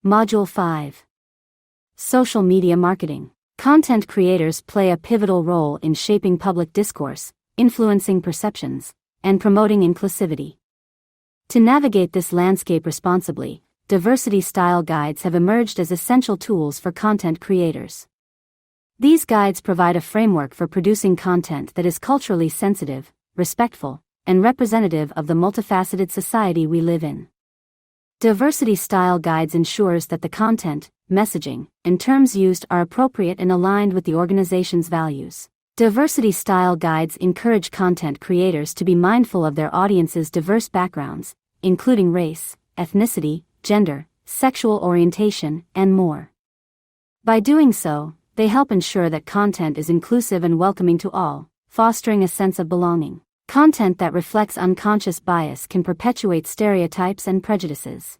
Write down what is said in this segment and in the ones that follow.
Module 5. Social media marketing. Content creators play a pivotal role in shaping public discourse, influencing perceptions, and promoting inclusivity. To navigate this landscape responsibly, diversity style guides have emerged as essential tools for content creators. These guides provide a framework for producing content that is culturally sensitive, respectful, and representative of the multifaceted society we live in. Diversity style guides ensures that the content, messaging, and terms used are appropriate and aligned with the organization's values. Diversity style guides encourage content creators to be mindful of their audience's diverse backgrounds, including race, ethnicity, gender, sexual orientation, and more. By doing so, they help ensure that content is inclusive and welcoming to all, fostering a sense of belonging. Content that reflects unconscious bias can perpetuate stereotypes and prejudices.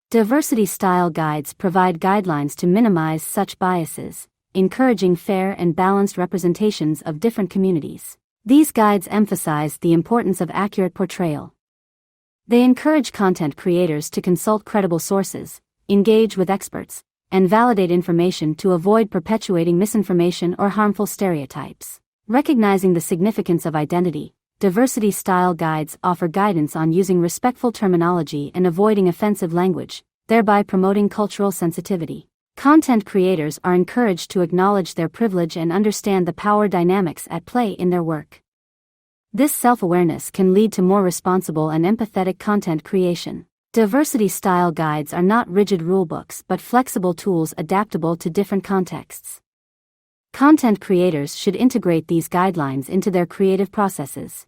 Diversity style guides provide guidelines to minimize such biases, encouraging fair and balanced representations of different communities. These guides emphasize the importance of accurate portrayal. They encourage content creators to consult credible sources, engage with experts, and validate information to avoid perpetuating misinformation or harmful stereotypes. Recognizing the significance of identity, diversity style guides offer guidance on using respectful terminology and avoiding offensive language, thereby promoting cultural sensitivity. Content creators are encouraged to acknowledge their privilege and understand the power dynamics at play in their work. This self-awareness can lead to more responsible and empathetic content creation. Diversity style guides are not rigid rulebooks but flexible tools adaptable to different contexts. Content creators should integrate these guidelines into their creative processes.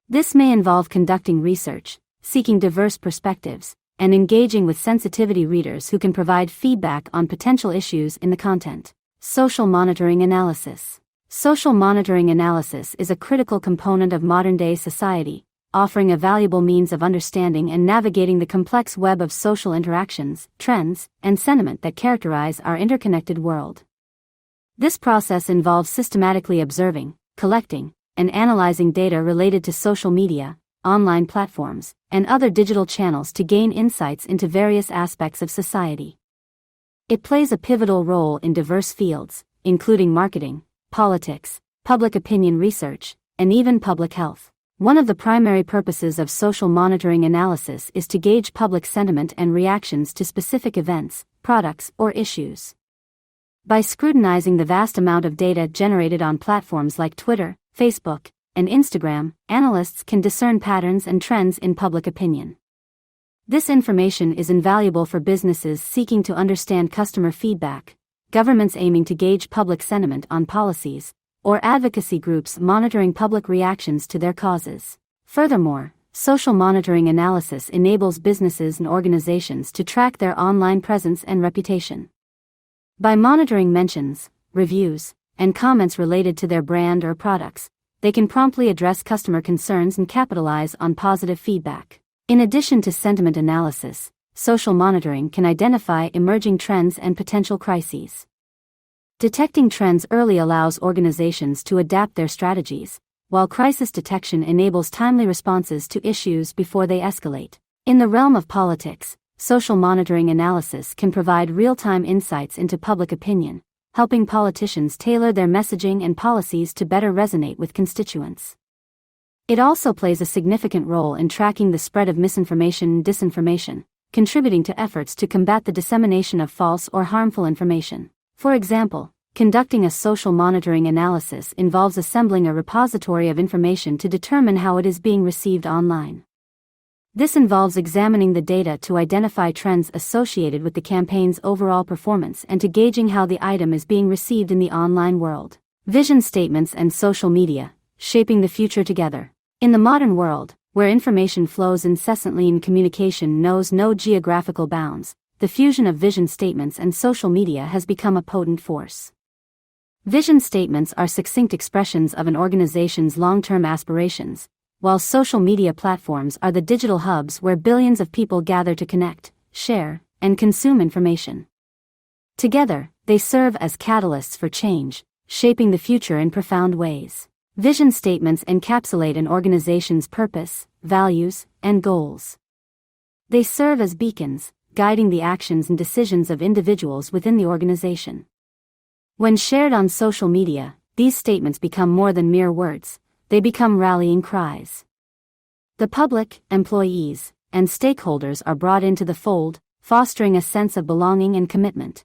This may involve conducting research, seeking diverse perspectives, and engaging with sensitivity readers who can provide feedback on potential issues in the content. Social monitoring analysis. Social monitoring analysis is a critical component of modern-day society, offering a valuable means of understanding and navigating the complex web of social interactions, trends, and sentiment that characterize our interconnected world. This process involves systematically observing, collecting, and analyzing data related to social media, online platforms, and other digital channels to gain insights into various aspects of society. It plays a pivotal role in diverse fields, including marketing, politics, public opinion research, and even public health. One of the primary purposes of social monitoring analysis is to gauge public sentiment and reactions to specific events, products, or issues. By scrutinizing the vast amount of data generated on platforms like Twitter, Facebook, and Instagram, analysts can discern patterns and trends in public opinion. This information is invaluable for businesses seeking to understand customer feedback, governments aiming to gauge public sentiment on policies, or advocacy groups monitoring public reactions to their causes. Furthermore, social monitoring analysis enables businesses and organizations to track their online presence and reputation. By monitoring mentions, reviews, and comments related to their brand or products, they can promptly address customer concerns and capitalize on positive feedback. In addition to sentiment analysis, social monitoring can identify emerging trends and potential crises. Detecting trends early allows organizations to adapt their strategies, while crisis detection enables timely responses to issues before they escalate. In the realm of politics, social monitoring analysis can provide real-time insights into public opinion, helping politicians tailor their messaging and policies to better resonate with constituents. It also plays a significant role in tracking the spread of misinformation and disinformation, contributing to efforts to combat the dissemination of false or harmful information. For example, conducting a social monitoring analysis involves assembling a repository of information to determine how it is being received online. This involves examining the data to identify trends associated with the campaign's overall performance and to gauging how the item is being received in the online world. Vision statements and social media, shaping the future together. In the modern world, where information flows incessantly and communication knows no geographical bounds, the fusion of vision statements and social media has become a potent force. Vision statements are succinct expressions of an organization's long-term aspirations, while social media platforms are the digital hubs where billions of people gather to connect, share, and consume information. Together, they serve as catalysts for change, shaping the future in profound ways. Vision statements encapsulate an organization's purpose, values, and goals. They serve as beacons, guiding the actions and decisions of individuals within the organization. When shared on social media, these statements become more than mere words, they become rallying cries. The public, employees, and stakeholders are brought into the fold, fostering a sense of belonging and commitment.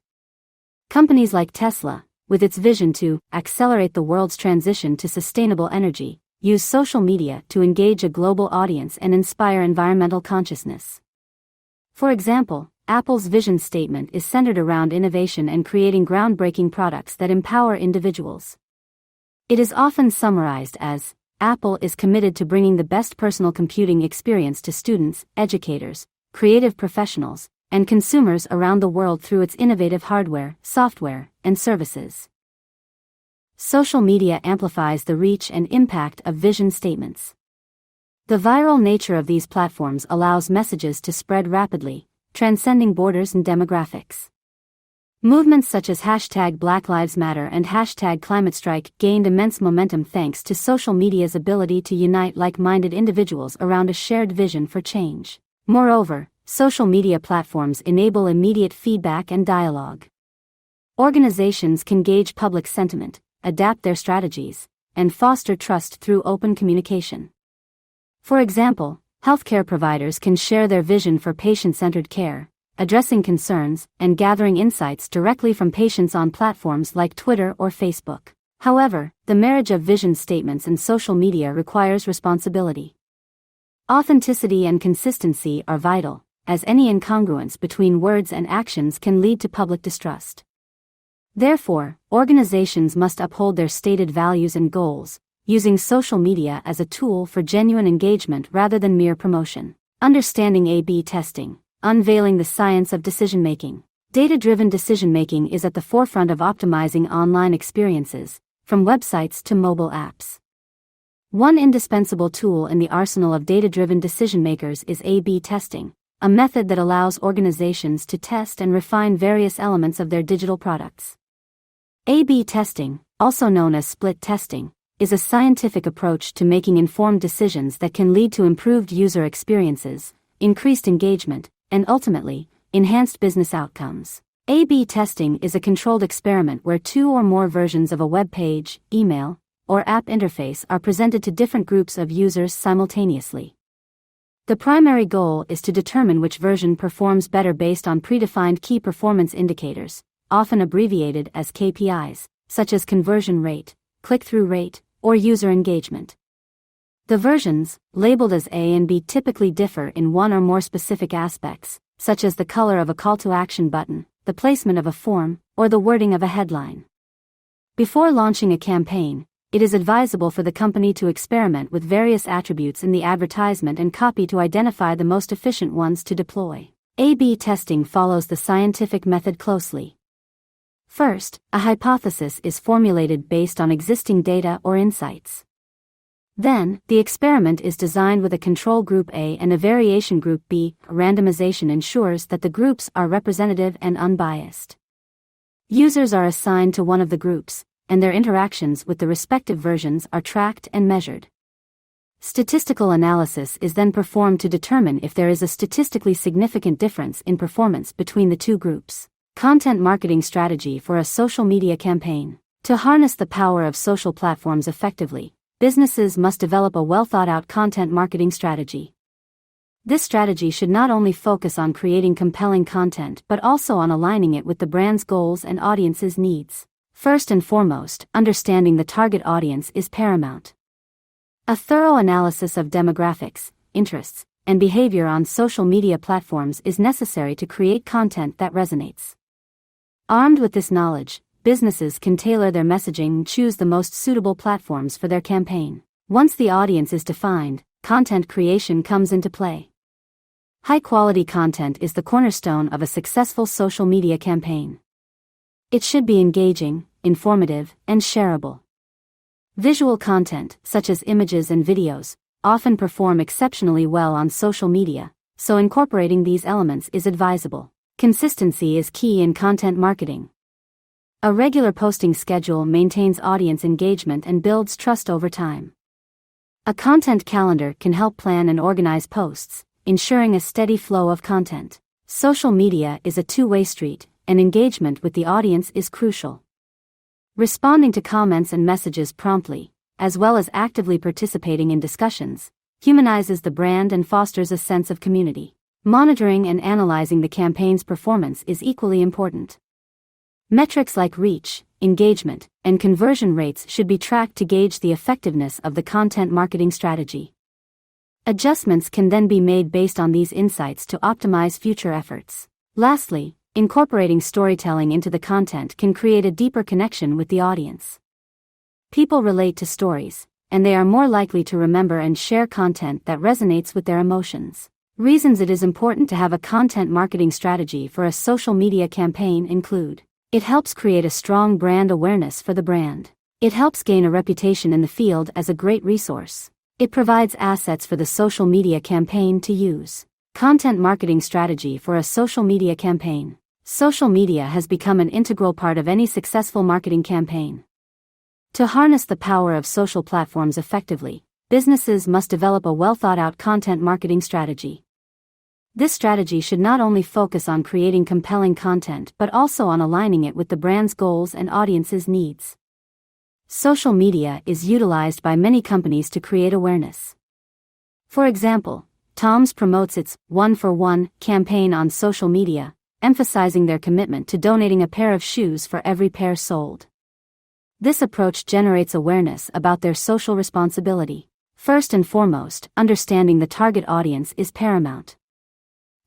Companies like Tesla, with its vision to accelerate the world's transition to sustainable energy, use social media to engage a global audience and inspire environmental consciousness. For example, Apple's vision statement is centered around innovation and creating groundbreaking products that empower individuals. It is often summarized as, Apple is committed to bringing the best personal computing experience to students, educators, creative professionals, and consumers around the world through its innovative hardware, software, and services. Social media amplifies the reach and impact of vision statements. The viral nature of these platforms allows messages to spread rapidly, transcending borders and demographics. Movements such as #Black Lives Matter and #ClimateStrike gained immense momentum thanks to social media's ability to unite like-minded individuals around a shared vision for change. Moreover, social media platforms enable immediate feedback and dialogue. Organizations can gauge public sentiment, adapt their strategies, and foster trust through open communication. For example, healthcare providers can share their vision for patient-centered care, addressing concerns and gathering insights directly from patients on platforms like Twitter or Facebook. However, the marriage of vision statements and social media requires responsibility. Authenticity and consistency are vital, as any incongruence between words and actions can lead to public distrust. Therefore, organizations must uphold their stated values and goals, using social media as a tool for genuine engagement rather than mere promotion. Understanding A/B testing. Unveiling the science of decision-making. Data-driven decision-making is at the forefront of optimizing online experiences, from websites to mobile apps. One indispensable tool in the arsenal of data-driven decision-makers is A/B testing, a method that allows organizations to test and refine various elements of their digital products. A/B testing, also known as split testing, is a scientific approach to making informed decisions that can lead to improved user experiences, increased engagement, and ultimately, enhanced business outcomes. A/B testing is a controlled experiment where two or more versions of a web page, email, or app interface are presented to different groups of users simultaneously. The primary goal is to determine which version performs better based on predefined key performance indicators, often abbreviated as KPIs, such as conversion rate, click-through rate, or user engagement. The versions, labeled as A and B, typically differ in one or more specific aspects, such as the color of a call-to-action button, the placement of a form, or the wording of a headline. Before launching a campaign, it is advisable for the company to experiment with various attributes in the advertisement and copy to identify the most efficient ones to deploy. A/B testing follows the scientific method closely. First, a hypothesis is formulated based on existing data or insights. Then, the experiment is designed with a control group A and a variation group B. Randomization ensures that the groups are representative and unbiased. Users are assigned to one of the groups, and their interactions with the respective versions are tracked and measured. Statistical analysis is then performed to determine if there is a statistically significant difference in performance between the two groups. Content marketing strategy for a social media campaign. To harness the power of social platforms effectively, businesses must develop a well-thought-out content marketing strategy. This strategy should not only focus on creating compelling content but also on aligning it with the brand's goals and audience's needs. First and foremost, understanding the target audience is paramount. A thorough analysis of demographics, interests, and behavior on social media platforms is necessary to create content that resonates. Armed with this knowledge, businesses can tailor their messaging and choose the most suitable platforms for their campaign. Once the audience is defined, content creation comes into play. High-quality content is the cornerstone of a successful social media campaign. It should be engaging, informative, and shareable. Visual content, such as images and videos, often perform exceptionally well on social media, so incorporating these elements is advisable. Consistency is key in content marketing. A regular posting schedule maintains audience engagement and builds trust over time. A content calendar can help plan and organize posts, ensuring a steady flow of content. Social media is a two-way street, and engagement with the audience is crucial. Responding to comments and messages promptly, as well as actively participating in discussions, humanizes the brand and fosters a sense of community. Monitoring and analyzing the campaign's performance is equally important. Metrics like reach, engagement, and conversion rates should be tracked to gauge the effectiveness of the content marketing strategy. Adjustments can then be made based on these insights to optimize future efforts. Lastly, incorporating storytelling into the content can create a deeper connection with the audience. People relate to stories, and they are more likely to remember and share content that resonates with their emotions. Reasons it is important to have a content marketing strategy for a social media campaign include: it helps create a strong brand awareness for the brand. It helps gain a reputation in the field as a great resource. It provides assets for the social media campaign to use. Content marketing strategy for a social media campaign. Social media has become an integral part of any successful marketing campaign. To harness the power of social platforms effectively, businesses must develop a well-thought-out content marketing strategy. This strategy should not only focus on creating compelling content but also on aligning it with the brand's goals and audience's needs. Social media is utilized by many companies to create awareness. For example, Tom's promotes its "One for One" campaign on social media, emphasizing their commitment to donating a pair of shoes for every pair sold. This approach generates awareness about their social responsibility. First and foremost, understanding the target audience is paramount.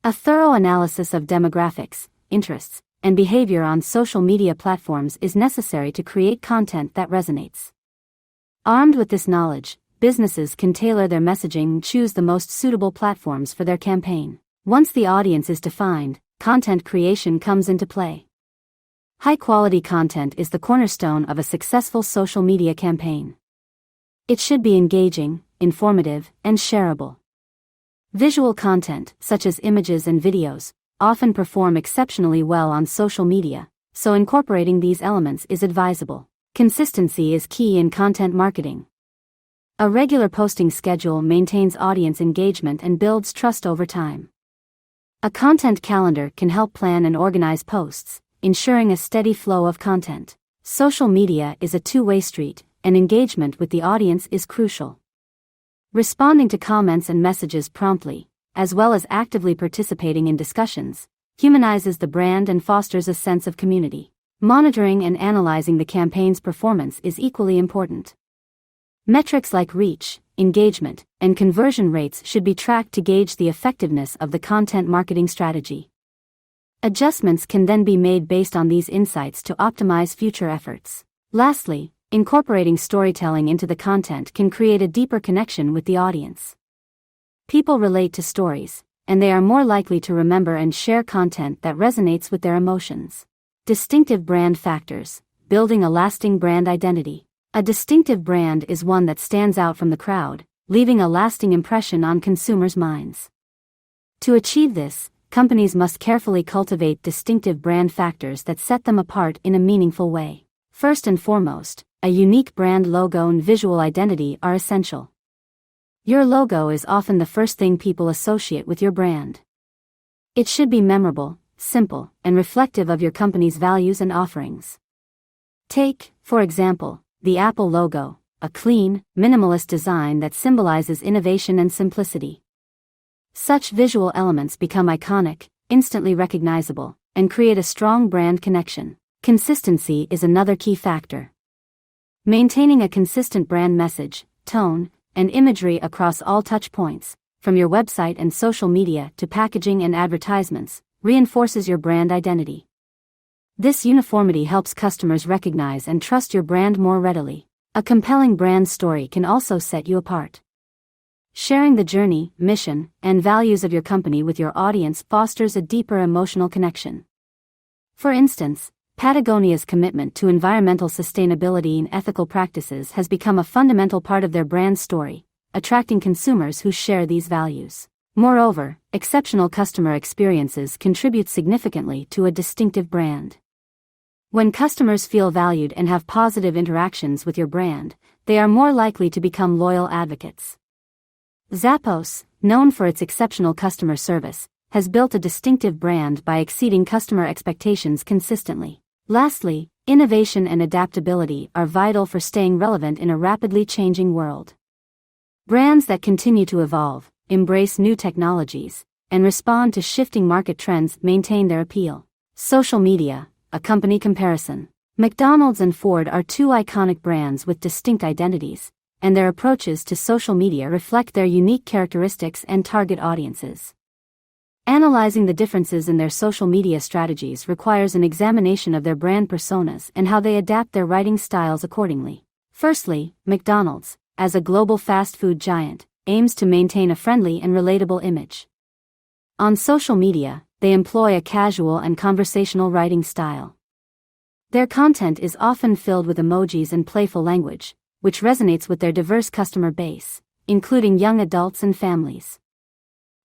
A thorough analysis of demographics, interests, and behavior on social media platforms is necessary to create content that resonates. Armed with this knowledge, businesses can tailor their messaging and choose the most suitable platforms for their campaign. Once the audience is defined, content creation comes into play. High-quality content is the cornerstone of a successful social media campaign. It should be engaging, informative, and shareable. Visual content, such as images and videos, often perform exceptionally well on social media, so incorporating these elements is advisable. Consistency is key in content marketing. A regular posting schedule maintains audience engagement and builds trust over time. A content calendar can help plan and organize posts, ensuring a steady flow of content. Social media is a two-way street, and engagement with the audience is crucial. Responding to comments and messages promptly, as well as actively participating in discussions, humanizes the brand and fosters a sense of community. Monitoring and analyzing the campaign's performance is equally important. Metrics like reach, engagement, and conversion rates should be tracked to gauge the effectiveness of the content marketing strategy. Adjustments can then be made based on these insights to optimize future efforts. Lastly, incorporating storytelling into the content can create a deeper connection with the audience. People relate to stories, and they are more likely to remember and share content that resonates with their emotions. Distinctive brand factors, building a lasting brand identity. A distinctive brand is one that stands out from the crowd, leaving a lasting impression on consumers' minds. To achieve this, companies must carefully cultivate distinctive brand factors that set them apart in a meaningful way. First and foremost, a unique brand logo and visual identity are essential. Your logo is often the first thing people associate with your brand. It should be memorable, simple, and reflective of your company's values and offerings. Take, for example, the Apple logo, a clean, minimalist design that symbolizes innovation and simplicity. Such visual elements become iconic, instantly recognizable, and create a strong brand connection. Consistency is another key factor. Maintaining a consistent brand message, tone, and imagery across all touch points, from your website and social media to packaging and advertisements, reinforces your brand identity. This uniformity helps customers recognize and trust your brand more readily. A compelling brand story can also set you apart. Sharing the journey, mission, and values of your company with your audience fosters a deeper emotional connection. For instance, Patagonia's commitment to environmental sustainability and ethical practices has become a fundamental part of their brand story, attracting consumers who share these values. Moreover, exceptional customer experiences contribute significantly to a distinctive brand. When customers feel valued and have positive interactions with your brand, they are more likely to become loyal advocates. Zappos, known for its exceptional customer service, has built a distinctive brand by exceeding customer expectations consistently. Lastly, innovation and adaptability are vital for staying relevant in a rapidly changing world. Brands that continue to evolve, embrace new technologies, and respond to shifting market trends maintain their appeal. Social media, a company comparison. McDonald's and Ford are two iconic brands with distinct identities, and their approaches to social media reflect their unique characteristics and target audiences. Analyzing the differences in their social media strategies requires an examination of their brand personas and how they adapt their writing styles accordingly. Firstly, McDonald's, as a global fast food giant, aims to maintain a friendly and relatable image. On social media, they employ a casual and conversational writing style. Their content is often filled with emojis and playful language, which resonates with their diverse customer base, including young adults and families.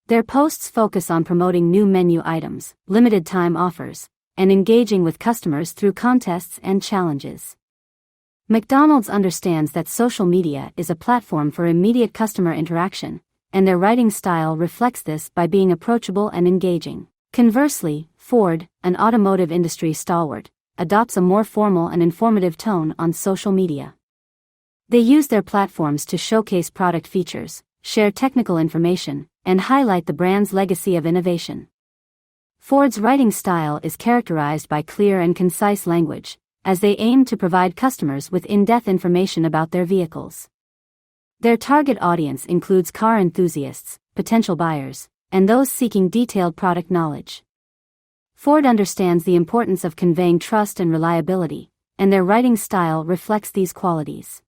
Their posts focus on promoting new menu items, limited-time offers, and engaging with customers through contests and challenges. McDonald's understands that social media is a platform for immediate customer interaction, and their writing style reflects this by being approachable and engaging. Conversely, Ford, an automotive industry stalwart, adopts a more formal and informative tone on social media. They use their platforms to showcase product features, share technical information, and highlight the brand's legacy of innovation. Ford's writing style is characterized by clear and concise language, as they aim to provide customers with in-depth information about their vehicles. Their target audience includes car enthusiasts, potential buyers, and those seeking detailed product knowledge. Ford understands the importance of conveying trust and reliability, and their writing style reflects these qualities.